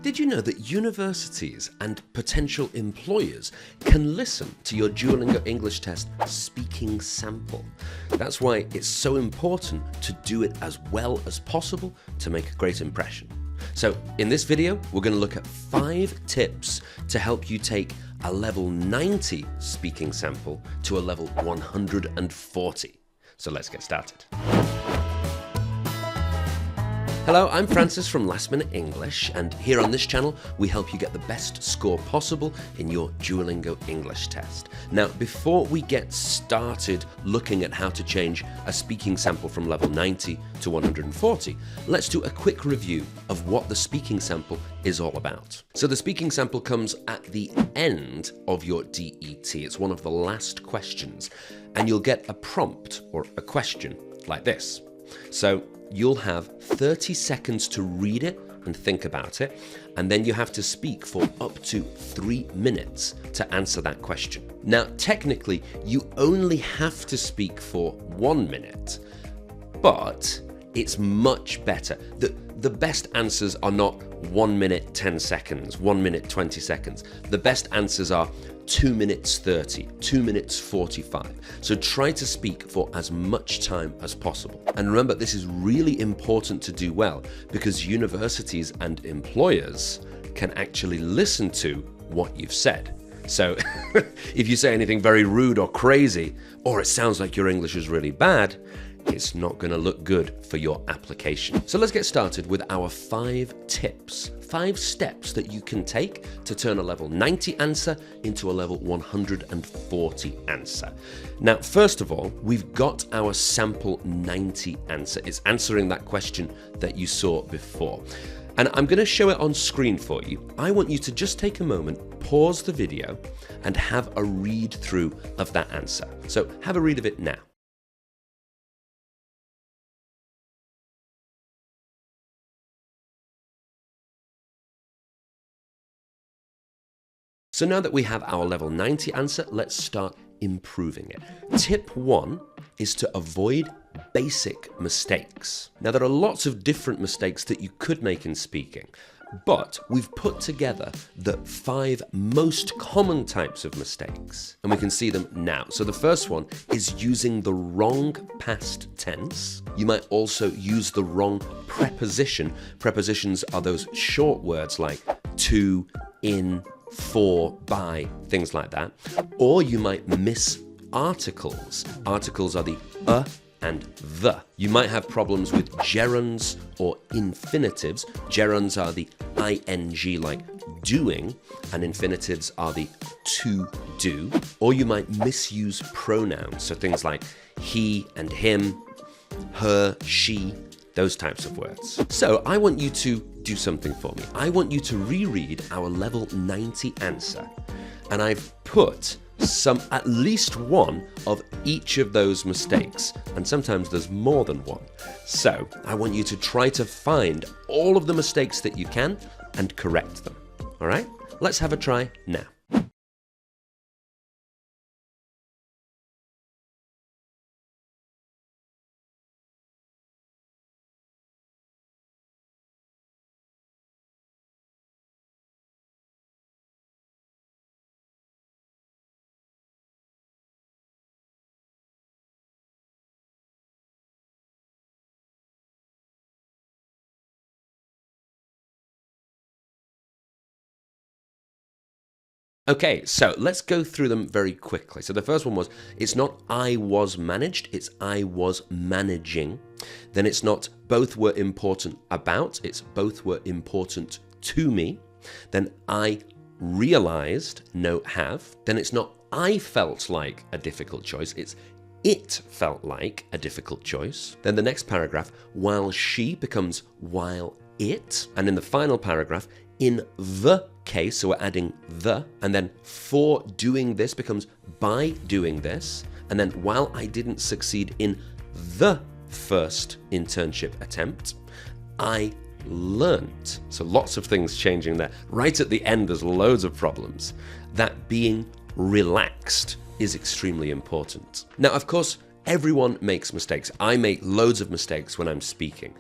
Did you know that universities and potential employers can listen to your Duolingo English Test speaking sample? That's why it's so important to do it as well as possible to make a great impression. So in this video, we're going to look at 5 tips to help you take a level 90 speaking sample to a level 140. So let's get started. Hello, I'm Francis from Last Minute English, and here on this channel we help you get the best score possible in your Duolingo English Test. Now, before we get started looking at how to change a speaking sample from level 90 to 140, let's do a quick review of what the speaking sample is all about. So the speaking sample comes at the end of your DET. It's one of the last questions, and you'll get a prompt or a question like this. So you'll have 30 seconds to read it and think about it, and then you have to speak for up to 3 minutes to answer that question. Now, technically, you only have to speak for 1 minute, but it's much better. The best answers are not 1 minute 10 seconds, 1 minute 20 seconds. The best answers are 2 minutes 30, 2 minutes 45. So try to speak for as much time as possible. And remember, this is really important to do well because universities and employers can actually listen to what you've said. So if you say anything very rude or crazy, or it sounds like your English is really bad, it's not going to look good for your application. So let's get started with our 5 tips, 5 steps that you can take to turn a level 90 answer into a level 140 answer. Now, first of all, we've got our sample 90 answer. It's answering that question that you saw before. And I'm going to show it on screen for you. I want you to just take a moment, pause the video, and have a read through of that answer. So have a read of it now. So now that we have our level 90 answer, let's start improving it. Tip 1 is to avoid basic mistakes. Now, there are lots of different mistakes that you could make in speaking, but we've put together the 5 most common types of mistakes, and we can see them now. So the first one is using the wrong past tense. You might also use the wrong preposition. Prepositions are those short words like to, in, for, by, things like that. Or you might miss articles. Articles are the and the. You might have problems with gerunds or infinitives. Gerunds are the ing, like doing, and infinitives are the to do. Or you might misuse pronouns, so things like he and him, her, she, those types of words. So I want you to do something for me. I want you to reread our level 90 answer, and I've put at least one of each of those mistakes, and sometimes there's more than one. So I want you to try to find all of the mistakes that you can and correct them. All right? Let's have a try now. Okay, so let's go through them very quickly. So the first one was, it's not I was managed, it's I was managing. Then it's not both were important about, it's both were important to me. Then I realized, no have. Then it's not I felt like a difficult choice, it's it felt like a difficult choice. Then the next paragraph, while she becomes while it. And in the final paragraph, in the case, so we're adding the, and then for doing this becomes by doing this, and then while I didn't succeed in the first internship attempt, I learned. So lots of things changing there. Right at the end, there's loads of problems. That being relaxed is extremely important. Now, of course, everyone makes mistakes. I make loads of mistakes when I'm speaking,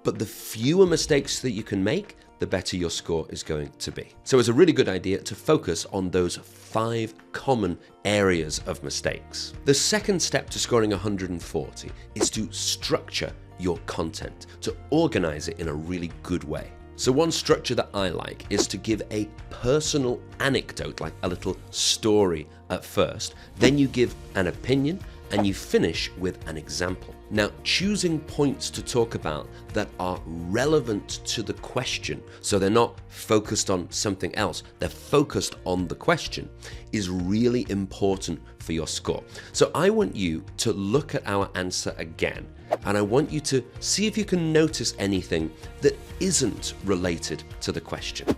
but the fewer mistakes that you can make, the better your score is going to be. So it's a really good idea to focus on those 5 common areas of mistakes. The second step to scoring 140 is to structure your content, to organize it in a really good way. So one structure that I like is to give a personal anecdote, like a little story at first, then you give an opinion, and you finish with an example. Now, choosing points to talk about that are relevant to the question, so they're not focused on something else, they're focused on the question, is really important for your score. So I want you to look at our answer again, and I want you to see if you can notice anything that isn't related to the question.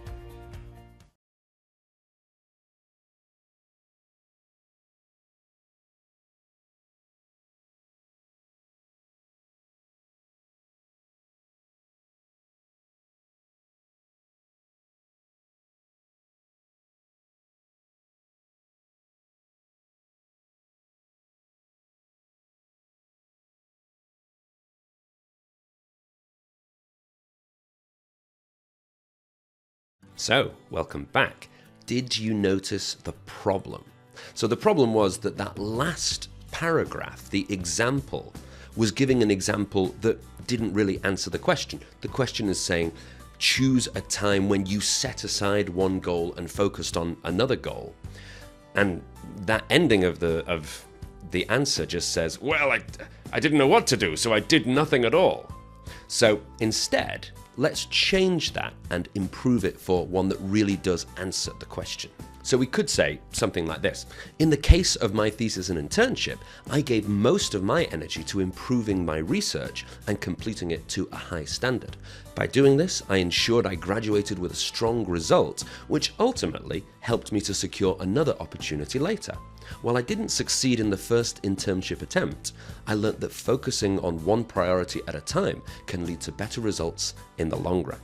So, welcome back. Did you notice the problem? So the problem was that that last paragraph, the example, was giving an example that didn't really answer the question. The question is saying, choose a time when you set aside one goal and focused on another goal. And that ending of the answer just says, well, I didn't know what to do, so I did nothing at all. So instead, let's change that and improve it for one that really does answer the question. So we could say something like this. In the case of my thesis and internship, I gave most of my energy to improving my research and completing it to a high standard. By doing this, I ensured I graduated with a strong result, which ultimately helped me to secure another opportunity later. While I didn't succeed in the first internship attempt, I learned that focusing on one priority at a time can lead to better results in the long run.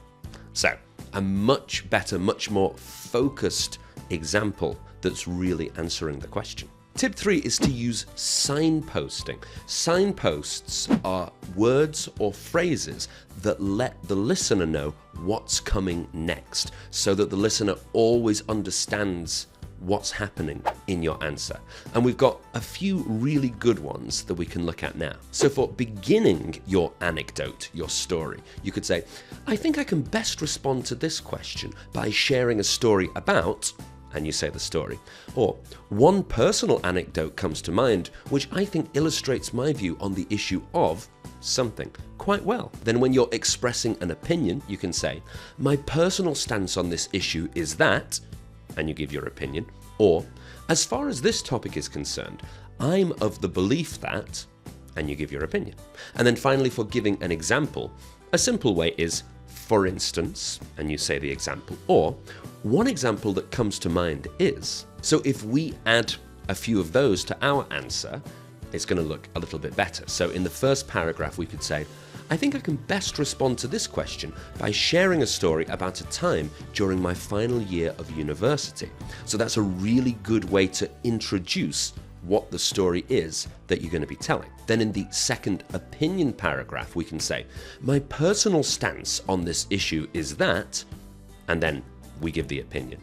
So, a much better, much more focused example that's really answering the question. Tip 3 is to use signposting. Signposts are words or phrases that let the listener know what's coming next, so that the listener always understands what's happening in your answer. And we've got a few really good ones that we can look at now. So for beginning your anecdote, your story, you could say, I think I can best respond to this question by sharing a story about, and you say the story. Or, one personal anecdote comes to mind, which I think illustrates my view on the issue of something quite well. Then when you're expressing an opinion, you can say, my personal stance on this issue is that, and you give your opinion. Or, as far as this topic is concerned, I'm of the belief that, and you give your opinion. And then finally, for giving an example, a simple way is, for instance, and you say the example. Or, one example that comes to mind is. So if we add a few of those to our answer, it's going to look a little bit better. So in the first paragraph, we could say, I think I can best respond to this question by sharing a story about a time during my final year of university. So that's a really good way to introduce what the story is that you're going to be telling. Then in the second opinion paragraph, we can say, my personal stance on this issue is that, and then we give the opinion.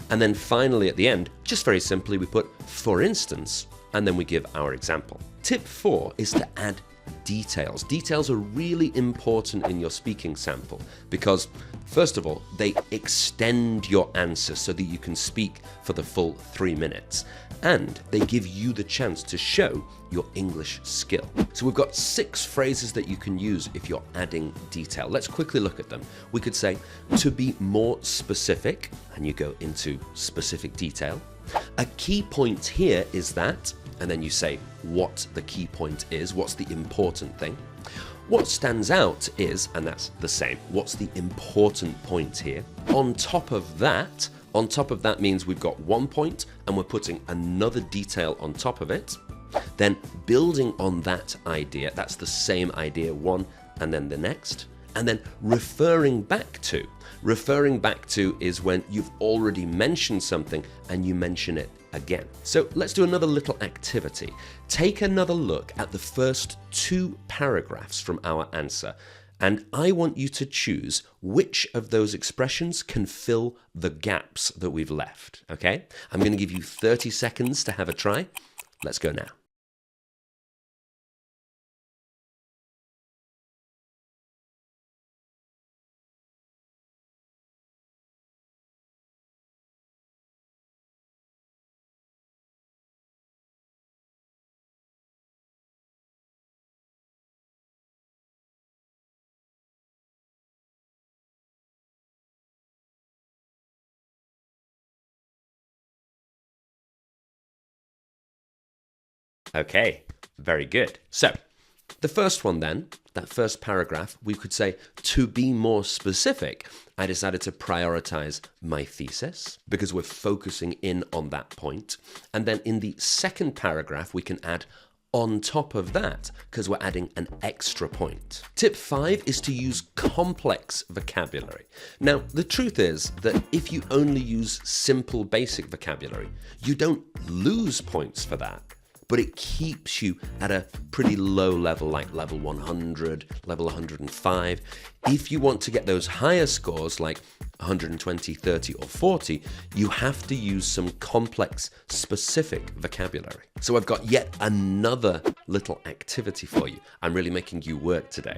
And then finally at the end, just very simply, we put, for instance, and then we give our example. Tip 4 is to add details. Details are really important in your speaking sample because, first of all, they extend your answer so that you can speak for the full 3 minutes. And they give you the chance to show your English skill. So we've got 6 phrases that you can use if you're adding detail. Let's quickly look at them. We could say, to be more specific, and you go into specific detail. A key point here is that, and then you say what the key point is, what's the important thing. What stands out is, and that's the same, what's the important point here. On top of that means we've got 1 point and we're putting another detail on top of it. Then building on that idea, that's the same idea, one and then the next. And then referring back to. Referring back to is when you've already mentioned something and you mention it again. So let's do another little activity. Take another look at the first 2 paragraphs from our answer And I want you to choose which of those expressions can fill the gaps that we've left, okay? I'm going to give you 30 seconds to have a try. Let's go now. Okay, very good. So, the first one then, that first paragraph, we could say, to be more specific, I decided to prioritize my thesis because we're focusing in on that point. And then in the second paragraph, we can add on top of that because we're adding an extra point. Tip 5 is to use complex vocabulary. Now, the truth is that if you only use simple basic vocabulary, you don't lose points for that, but it keeps you at a pretty low level, like level 100, level 105. If you want to get those higher scores, like 120, 30, or 40, you have to use some complex, specific vocabulary. So I've got yet another little activity for you. I'm really making you work today.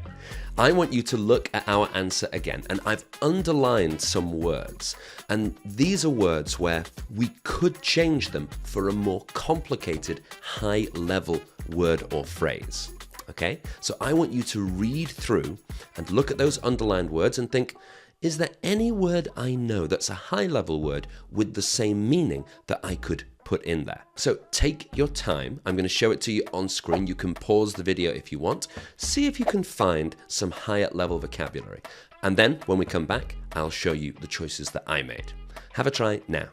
I want you to look at our answer again, and I've underlined some words. And these are words where we could change them for a more complicated, high-level word or phrase. Okay? So I want you to read through and look at those underlined words and think, is there any word I know that's a high-level word with the same meaning that I could put in there? So take your time. I'm going to show it to you on screen. You can pause the video if you want. See if you can find some higher-level vocabulary. And then when we come back, I'll show you the choices that I made. Have a try now.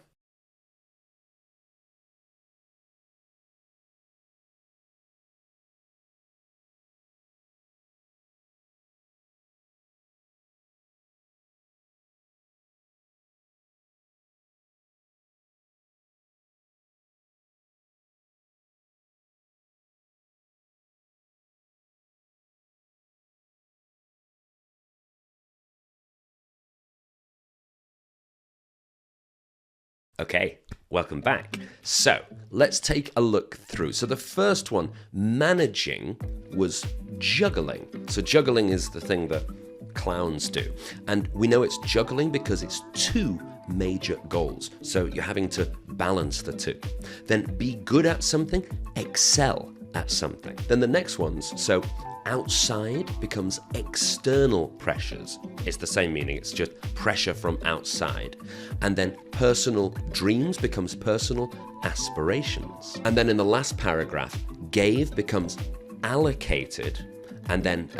Okay, welcome back. So let's take a look through. So the first one, managing, was juggling. So juggling is the thing that clowns do. And we know it's juggling because it's two major goals. So you're having to balance the two. Then be good at something, excel at something. Then the next ones, so outside becomes external pressures. It's the same meaning, it's just pressure from outside. And then personal dreams becomes personal aspirations. And then in the last paragraph, gave becomes allocated, and then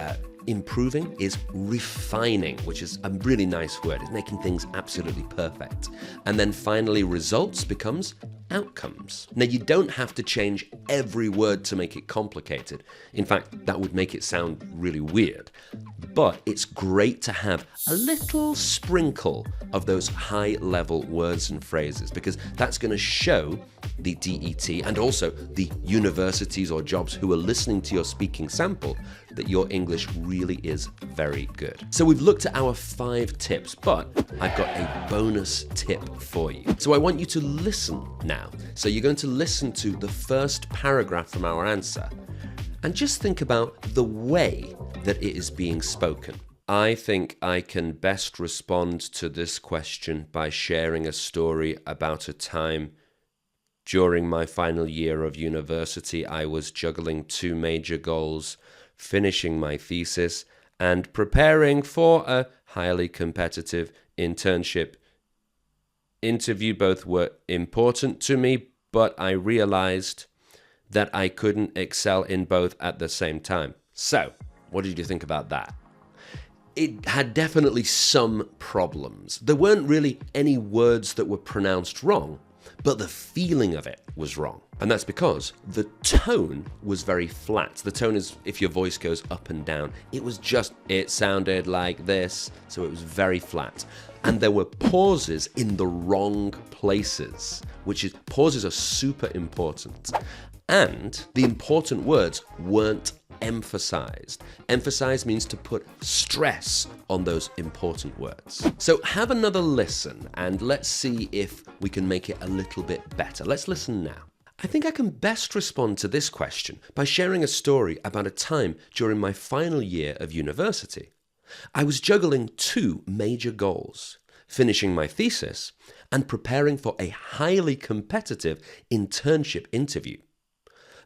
improving is refining, which is a really nice word. It's making things absolutely perfect. And then finally, results becomes outcomes. Now, you don't have to change every word to make it complicated. In fact, that would make it sound really weird. But it's great to have a little sprinkle of those high-level words and phrases, because that's going to show the DET and also the universities or jobs who are listening to your speaking sample that your English really is very good. So we've looked at our 5 tips, but I've got a bonus tip for you. So I want you to listen now. So you're going to listen to the first paragraph from our answer and just think about the way that it is being spoken. I think I can best respond to this question by sharing a story about a time during my final year of university. I was juggling 2 major goals, finishing my thesis and preparing for a highly competitive internship interview. Both were important to me, but I realized that I couldn't excel in both at the same time. So, what did you think about that? It had definitely some problems. There weren't really any words that were pronounced wrong, but the feeling of it was wrong. And that's because the tone was very flat. The tone is if your voice goes up and down. It sounded like this, so it was very flat. And there were pauses in the wrong places, pauses are super important. And the important words weren't emphasized. Emphasize means to put stress on those important words. So have another listen and let's see if we can make it a little bit better. Let's listen now. I think I can best respond to this question by sharing a story about a time during my final year of university. I was juggling two major goals: finishing my thesis and preparing for a highly competitive internship interview.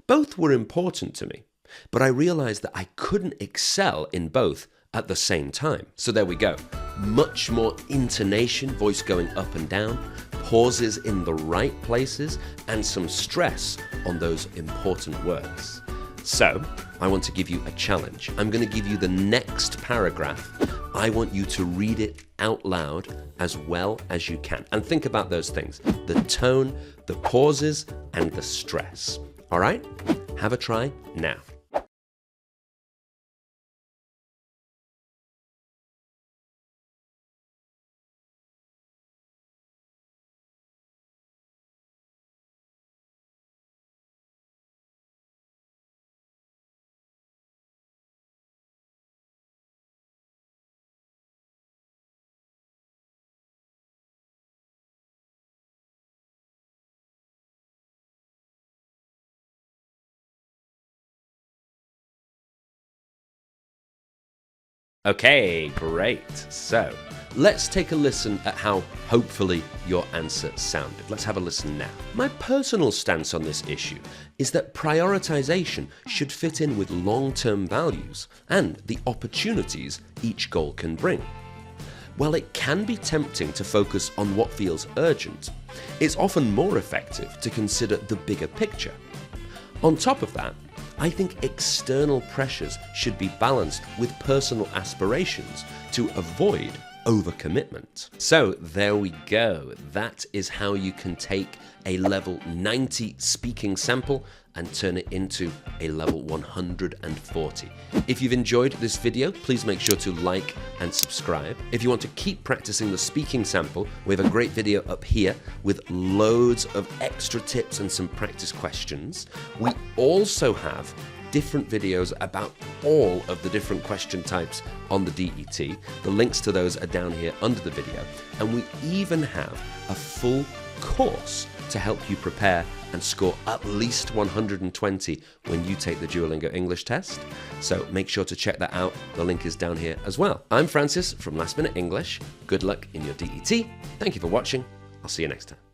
Both were important to me, but I realized that I couldn't excel in both at the same time. So there we go. Much more intonation, voice going up and down, pauses in the right places, and some stress on those important words. So, I want to give you a challenge. I'm going to give you the next paragraph. I want you to read it out loud as well as you can. And think about those things: the tone, the pauses, and the stress. All right? Have a try now. Okay, great. So, let's take a listen at how hopefully your answer sounded. Let's have a listen now. My personal stance on this issue is that prioritization should fit in with long-term values and the opportunities each goal can bring. While it can be tempting to focus on what feels urgent, it's often more effective to consider the bigger picture. On top of that, I think external pressures should be balanced with personal aspirations to avoid overcommitment. So there we go. That is how you can take a level 90 speaking sample and turn it into a level 140. If you've enjoyed this video, please make sure to like and subscribe. If you want to keep practicing the speaking sample, we have a great video up here with loads of extra tips and some practice questions. We also have different videos about all of the different question types on the DET. The links to those are down here under the video. And we even have a full course to help you prepare and score at least 120 when you take the Duolingo English test. So make sure to check that out. The link is down here as well. I'm Francis from Last Minute English. Good luck in your DET. Thank you for watching. I'll see you next time.